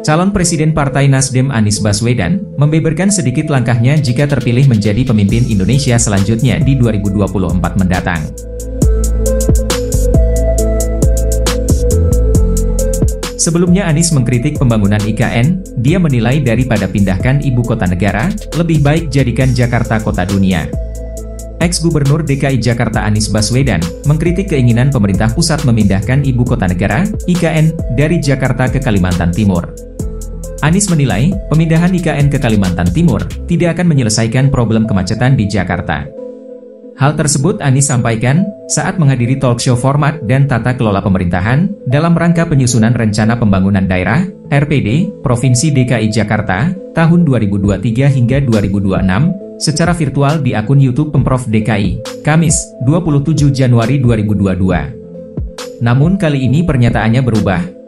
Calon Presiden Partai Nasdem Anies Baswedan membeberkan sedikit langkahnya jika terpilih menjadi pemimpin Indonesia selanjutnya di 2024 mendatang. Sebelumnya Anies mengkritik pembangunan IKN, dia menilai daripada pindahkan ibu kota negara, lebih baik jadikan Jakarta kota dunia. Ex-Gubernur DKI Jakarta Anies Baswedan mengkritik keinginan pemerintah pusat memindahkan ibu kota negara, IKN, dari Jakarta ke Kalimantan Timur. Anies menilai, pemindahan IKN ke Kalimantan Timur tidak akan menyelesaikan problem kemacetan di Jakarta. Hal tersebut Anies sampaikan saat menghadiri talk show format dan tata kelola pemerintahan dalam rangka penyusunan Rencana Pembangunan Daerah, RPD, Provinsi DKI Jakarta, tahun 2023 hingga 2026, secara virtual di akun YouTube Pemprov DKI, Kamis, 27 Januari 2022. Namun kali ini pernyataannya berubah.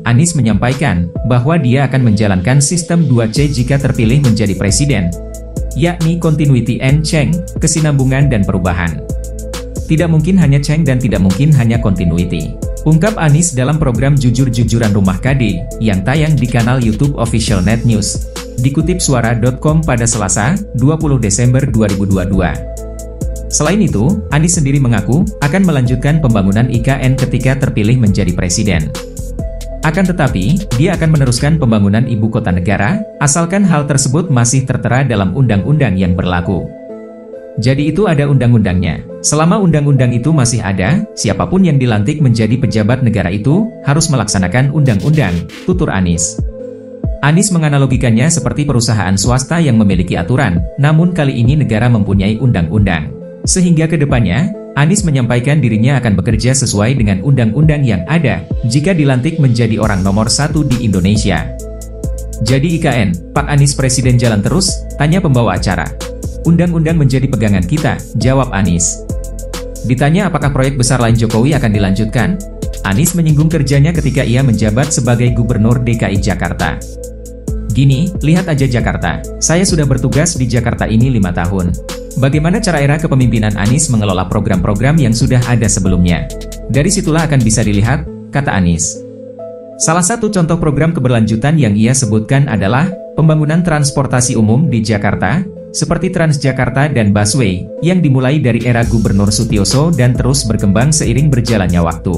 Anies menyampaikan bahwa dia akan menjalankan sistem 2C jika terpilih menjadi presiden, yakni continuity and change, kesinambungan dan perubahan. Tidak mungkin hanya change dan tidak mungkin hanya continuity, ungkap Anies dalam program Jujur-Jujuran Rumah KD, yang tayang di kanal YouTube Official Net News, dikutip suara.com pada Selasa, 20 Desember 2022. Selain itu, Anies sendiri mengaku akan melanjutkan pembangunan IKN ketika terpilih menjadi presiden. Akan tetapi, dia akan meneruskan pembangunan ibu kota negara, asalkan hal tersebut masih tertera dalam undang-undang yang berlaku. Jadi itu ada undang-undangnya. Selama undang-undang itu masih ada, siapapun yang dilantik menjadi pejabat negara itu, harus melaksanakan undang-undang, tutur Anies. Anies menganalogikannya seperti perusahaan swasta yang memiliki aturan, namun kali ini negara mempunyai undang-undang. Sehingga ke depannya, Anies menyampaikan dirinya akan bekerja sesuai dengan undang-undang yang ada, jika dilantik menjadi orang nomor 1 di Indonesia. Jadi IKN, Pak Anies Presiden jalan terus? Tanya pembawa acara. Undang-undang menjadi pegangan kita, jawab Anies. Ditanya apakah proyek besar lain Jokowi akan dilanjutkan? Anies menyinggung kerjanya ketika ia menjabat sebagai Gubernur DKI Jakarta. Gini, lihat aja Jakarta, saya sudah bertugas di Jakarta ini 5 tahun. Bagaimana cara era kepemimpinan Anies mengelola program-program yang sudah ada sebelumnya? Dari situlah akan bisa dilihat, kata Anies. Salah satu contoh program keberlanjutan yang ia sebutkan adalah pembangunan transportasi umum di Jakarta, seperti Transjakarta dan Busway, yang dimulai dari era Gubernur Sutioso dan terus berkembang seiring berjalannya waktu.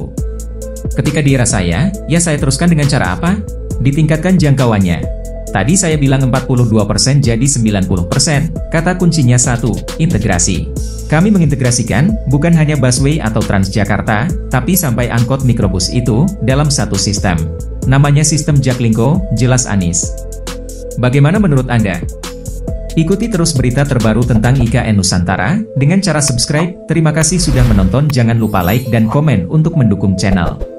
Ketika di era saya, ya saya teruskan dengan cara apa? Ditingkatkan jangkauannya. Tadi saya bilang 42% jadi 90%, kata kuncinya 1, integrasi. Kami mengintegrasikan, bukan hanya busway atau Transjakarta, tapi sampai angkot mikrobus itu, dalam satu sistem. Namanya sistem Jaklingko, jelas Anies. Bagaimana menurut Anda? Ikuti terus berita terbaru tentang IKN Nusantara, dengan cara subscribe. Terima kasih sudah menonton, jangan lupa like dan komen untuk mendukung channel.